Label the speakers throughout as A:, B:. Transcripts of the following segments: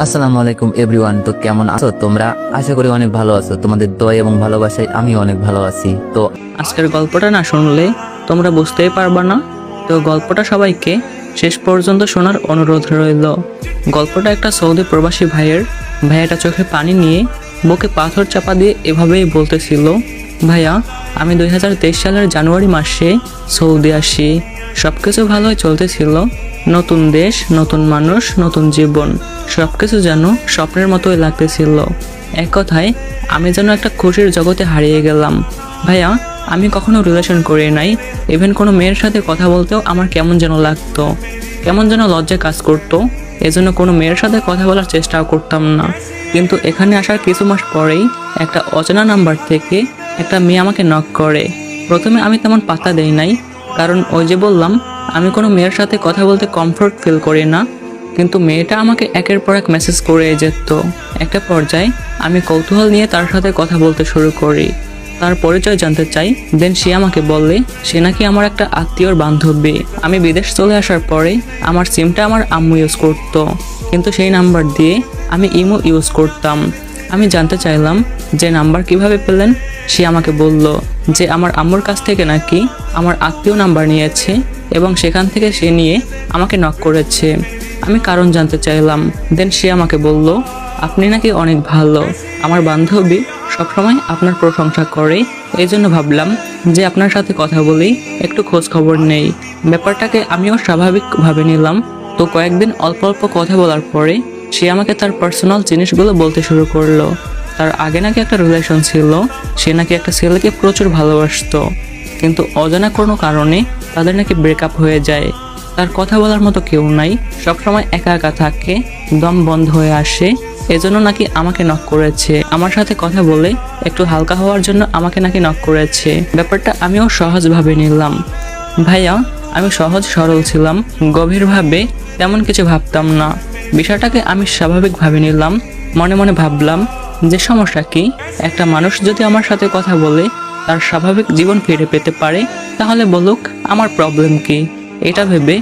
A: আসসালামু আলাইকুম এভরিওয়ান। তো কেমন আছো তোমরা? আশা করি অনেক ভালো আছো। তোমাদের দোয়া এবং ভালোবাসায় আমি অনেক ভালো আছি। তো
B: আজকের গল্পটা না শুনলে তোমরা বুঝতেই পারবা না। তো গল্পটা সবাইকে শেষ পর্যন্ত শোনার অনুরোধ রইল। গল্পটা একটা সৌদি প্রবাসী ভাইয়াটা চোখে পানি নিয়ে বুকে পাথর চাপা দিয়ে এভাবেই বলতেছিল, ভাইয়া আমি 2023 সালের জানুয়ারি মাসে সৌদি আসি। সব কিছু ভালোই চলতেছিল, নতুন দেশ, নতুন মানুষ, নতুন জীবন, সব কিছু যেন স্বপ্নের মতোই লাগতেছিল। এক কথায় আমি যেন একটা খুশির জগতে হারিয়ে গেলাম। ভাইয়া আমি কখনো রিলেশন করি নাই, ইভেন কোনো মেয়ের সাথে কথা বলতেও আমার কেমন যেন লাগতো, কেমন যেন লজ্জা কাজ করতো। এজন্য কোনো মেয়ের সাথে কথা বলার চেষ্টাও করতাম না। কিন্তু এখানে আসার কিছু মাস পরেই একটা অচেনা নাম্বার থেকে একটা মেয়ে আমাকে নক করে। প্রথমে আমি তেমন পাত্তা দেই নাই, কারণ ওই যে বললাম আমি কোনো মেয়ের সাথে কথা বলতে কমফোর্ট ফিল করি না। কিন্তু মেয়েটা আমাকে একের পর এক মেসেজ করে যেত। একটা পর্যায়ে আমি কৌতূহল নিয়ে তার সাথে কথা বলতে শুরু করি, তার পরিচয় জানতে চাই। দেন সে আমাকে বলে সে নাকি আমার একটা আত্মীয়র বান্ধবী। আমি বিদেশ চলে আসার পরে আমার সিমটা আমার আম্মু ইউজ করতো, কিন্তু সেই নাম্বার দিয়ে আমি ইমো ইউজ করতাম। আমি জানতে চাইলাম যে নাম্বার কিভাবে পেলেন। সে আমাকে বলল যে আমার আম্মুর কাছ থেকে নাকি আমার আত্মীয় নাম্বার নিয়েছে এবং সেখান থেকে সে নিয়ে আমাকে নক করেছে। আমি কারণ জানতে চাইলাম। দেন সে আমাকে বলল আপনি নাকি অনেক ভালো, আমার বান্ধবী সবসময় আপনার প্রশংসা করে, এই জন্য ভাবলাম যে আপনার সাথে কথা বলেই একটু খোঁজ খবর নেই। ব্যাপারটাকে আমিও স্বাভাবিকভাবে নিলাম। তো কয়েকদিন অল্প অল্প কথা বলার পরে সে আমাকে তার পার্সোনাল জিনিসগুলো বলতে শুরু করলো। তার আগে নাকি একটা রিলেশন ছিল, সে নাকি একটা ছেলেকে প্রচুর ভালোবাসতো, কিন্তু অজানা কোনো কারণে তাদের নাকি ব্রেকআপ হয়ে যায়। তার কথা বলার মতো কেউ নাই, সবসময় একা একা থাকে, দম বন্ধ হয়ে আসে। এজন্য নাকি আমাকে নক করেছে, আমার সাথে কথা বলে একটু হালকা হওয়ার জন্য আমাকে নাকি নক করেছে। ব্যাপারটা আমিও সহজভাবে নিলাম। ভাইয়া আমি সহজ সরল ছিলাম, গভীরভাবে তেমন কিছু ভাবতাম না। বিষয়টাকে আমি স্বাভাবিকভাবে নিলাম। মনে মনে ভাবলাম যে সমস্যা কি, একটা মানুষ যদি আমার সাথে কথা বলে তার স্বাভাবিক জীবন ফিরে পেতে পারে তাহলে বলুক, আমার প্রবলেম কি। এটা ভেবে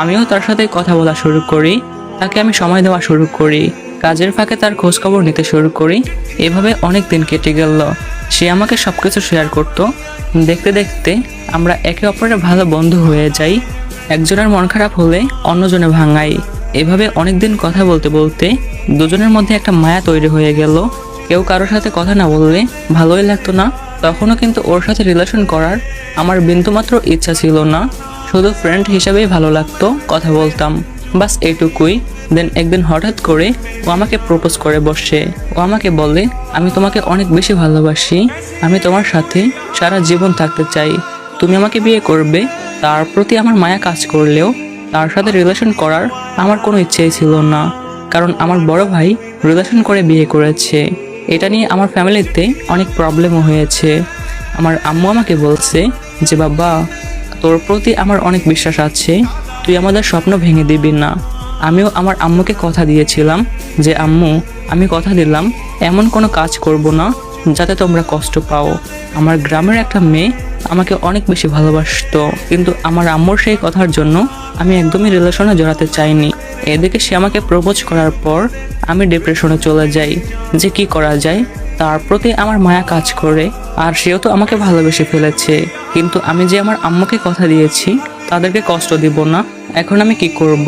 B: আমিও তার সাথে কথা বলা শুরু করি, তাকে আমি সময় দেওয়া শুরু করি, কাজের ফাঁকে তার খোঁজখবর নিতে শুরু করি। এভাবে অনেক দিন কেটে গেল। সে আমাকে সবকিছু শেয়ার করতো। দেখতে দেখতে আমরা একে অপরের ভালো বন্ধু হয়ে যাই। একজনের মন খারাপ হলে অন্যজনে ভাঙাই। এভাবে অনেক দিন কথা বলতে বলতে দুজনের মধ্যে একটা মায়া তৈরি হয়ে গেল। কেউ কারোর সাথে কথা না বললে ভালোই লাগতো না। তখনও কিন্তু ওর সাথে রিলেশন করার আমার বিন্দুমাত্র ইচ্ছা ছিল না, শুধু ফ্রেন্ড হিসাবেই ভালো লাগতো, কথা বলতাম, বাস এইটুকুই। দেন একদিন হঠাৎ করে ও আমাকে প্রপোজ করে বসে। ও আমাকে বলে আমি তোমাকে অনেক বেশি ভালোবাসি, আমি তোমার সাথে সারা জীবন থাকতে চাই, তুমি আমাকে বিয়ে করবে। তার প্রতি আমার মায়া কাজ করলেও তার সাথে রিলেশন করার আমার কোনো ইচ্ছেই ছিল না, কারণ আমার বড় ভাই রিলেশন করে বিয়ে করেছে। এটা নিয়ে আমার ফ্যামিলিতে অনেক প্রবলেমও হয়েছে। আমার আম্মু আমাকে বলছে যে বাবা, তোর প্রতি আমার অনেক বিশ্বাস আছে, তুই আমাদের স্বপ্ন ভেঙে দিবি না। আমিও আমার আম্মুকে কথা দিয়েছিলাম যে আম্মু, আমি কথা দিলাম এমন কোনো কাজ করব না যাতে তোমরা কষ্ট পাও। আমার গ্রামের একটা মেয়ে আমাকে অনেক বেশি ভালোবাসতো, কিন্তু আমার আম্মুর সেই কথার জন্য আমি একদমই রিলেশনে জড়াতে চাইনি। এদিকে সে আমাকে প্রপোজ করার পর আমি ডিপ্রেশনে চলে যাই যে কি করা যায়। তার প্রতি আমার মায়া কাজ করে, আর সেও তো আমাকে ভালোবেসে ফেলেছে, কিন্তু আমি যে আমার আম্মুকে কথা দিয়েছি তাদেরকে কষ্ট দিব না, এখন আমি কি করব?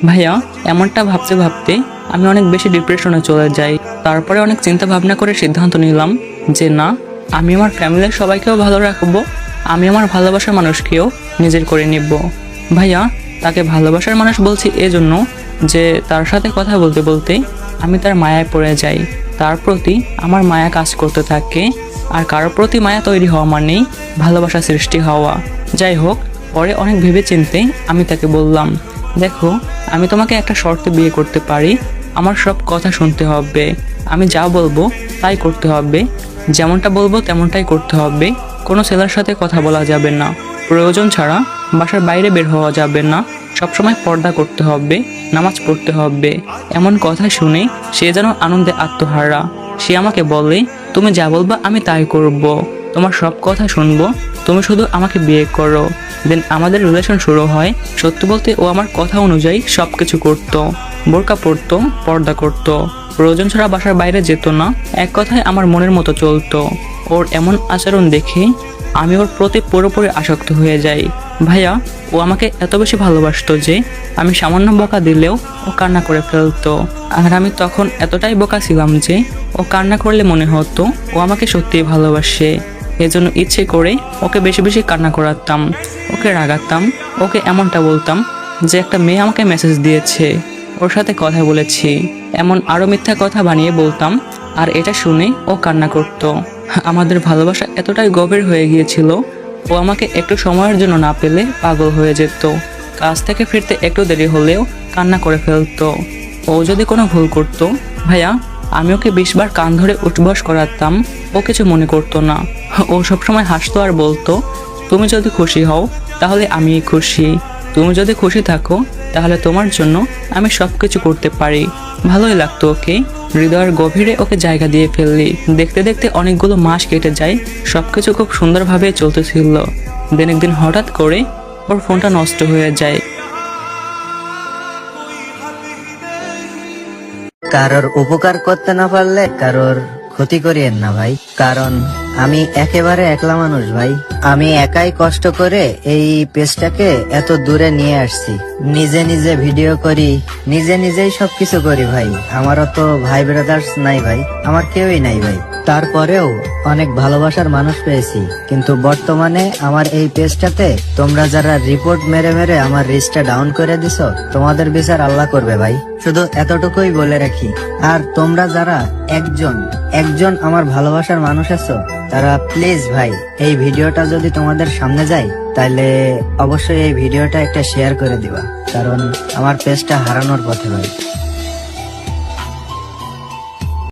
B: ভাইয়া এমনটা ভাবতে ভাবতে আমি অনেক বেশি ডিপ্রেশনে চলে যাই। তারপরে অনেক চিন্তা ভাবনা করে সিদ্ধান্ত নিলাম যে না, আমি আমার ফ্যামিলির সবাইকেও ভালো রাখবো, আমি আমার ভালোবাসার মানুষকেও নিজের করে নিব। ভাইয়া তাকে ভালোবাসার মানুষ বলছি এজন্য যে তার সাথে কথা বলতে বলতে আমি তার মায়ায় পড়ে যাই, তার প্রতি আমার মায়া কাজ করতে থাকে। আর কারোর প্রতি মায়া তৈরি হওয়া মানেই ভালোবাসা সৃষ্টি হওয়া। যাই হোক, পরে অনেক ভেবে চিন্তে আমি তাকে বললাম, দেখো আমি তোমাকে একটা শর্তে বিয়ে করতে পারি, আমার সব কথা শুনতে হবে, আমি যা বলবো তাই করতে হবে, যেমনটা বলবো তেমনটাই করতে হবে, কোনো ছেলের সাথে কথা বলা যাবে না, প্রয়োজন ছাড়া বাসার বাইরে বের হওয়া যাবে না, সবসময় পর্দা করতে হবে, নামাজ পড়তে হবে। এমন কথা শুনে সে যেন আনন্দে আত্মহারা। সে আমাকে বলে তুমি যা বলবা আমি তাই করব, তোমার সব কথা শুনবো, তুমি শুধু আমাকে বিয়ে করো। দেন আমাদের রিলেশন শুরু হয়। সত্যি বলতে ও আমার কথা অনুযায়ী সবকিছু করতো। বোরকা পরতো, পর্দা করতো, প্রয়োজন ছাড়া বাসার বাইরে যেত না। এক কথায় আমার মনের মতো চলতো। ওর এমন আচরণ দেখে আমি ওর প্রতি পুরোপুরি আসক্ত হয়ে যাই। ভাইয়া, ও আমাকে এত বেশি ভালোবাসতো যে আমি সামান্য বকা দিলেও ও কান্না করে ফেলতো। আর আমি তখন এতটাই বোকা ছিলাম যে ও কান্না করলে মনে হতো ও আমাকে সত্যিই ভালোবাসে। এজন্য ইচ্ছে করে ওকে বেশি বেশি কান্না করাতাম, ওকে রাগাতাম, ওকে এমনটা বলতাম যে একটা মেয়ে আমাকে মেসেজ দিয়েছে, ওর সাথে কথা বলেছি, এমন আরো মিথ্যা কথা বানিয়ে বলতাম। আর এটা শুনে ও কান্না করত। আমাদের ভালোবাসা এতটাই গভীর হয়ে গিয়েছিল, ও আমাকে একটু সময়ের জন্য না পেলে পাগল হয়ে যেত। কাজ থেকে ফিরতে একটু দেরি হলেও কান্না করে ফেলতো। ও যদি কোনো ভুল করতো, ভাইয়া, আমি ওকে 20 বার কান ধরে উঠবস করাতাম, ও কিছু মনে করতো না। ও সবসময় হাসতো আর বলতো, তুমি যদি খুশি হও তাহলে আমি খুশি, তুমি যদি খুশি থাকো তাহলে তোমার জন্য আমি সবকিছু করতে পারি। ভালোই লাগতো ওকে, হৃদয়ের গভীরে ওকে জায়গা দিয়ে ফেললি। দেখতে দেখতে অনেকগুলো মাস কেটে যায়, সবকিছু খুব সুন্দরভাবে চলতেছিল। দিন একদিন হঠাৎ করে ওর ফোনটা নষ্ট হয়ে যায়।
C: কারোর উপকার করতে না পারলে কারোর ক্ষতি করিয়েন না ভাই, কারণ আমি একেবারে একলা মানুষ ভাই। আমি একাই কষ্ট করে এই পেজটাকে এত দূরে নিয়ে আসছি। নিজে নিজে ভিডিও করি, নিজে নিজেই সবকিছু করি ভাই। আমারও তো ভাই ব্রাদার্স নাই ভাই, আমার কেউই নাই ভাই। তারপরেও অনেক ভালোবাসার মানুষ পেয়েছি, কিন্তু বর্তমানে আমার এই পেজটাতে তোমরা যারা রিপোর্ট মেরে মেরে আমার রিচটা ডাউন করে দিছো, তোমাদের বিচার আল্লাহ করবে ভাই। শুধু এতটুকুই বলে রাখি। আর তোমরা যারা একজন আমার ভালোবাসার মানুষ আছো, তারা প্লিজ ভাই এই ভিডিওটা যদি তোমাদের সামনে যায় তাহলে অবশ্যই এই ভিডিওটা একটা শেয়ার করে দিবা, কারণ আমার পেজটা হারানোর পথে ভাই।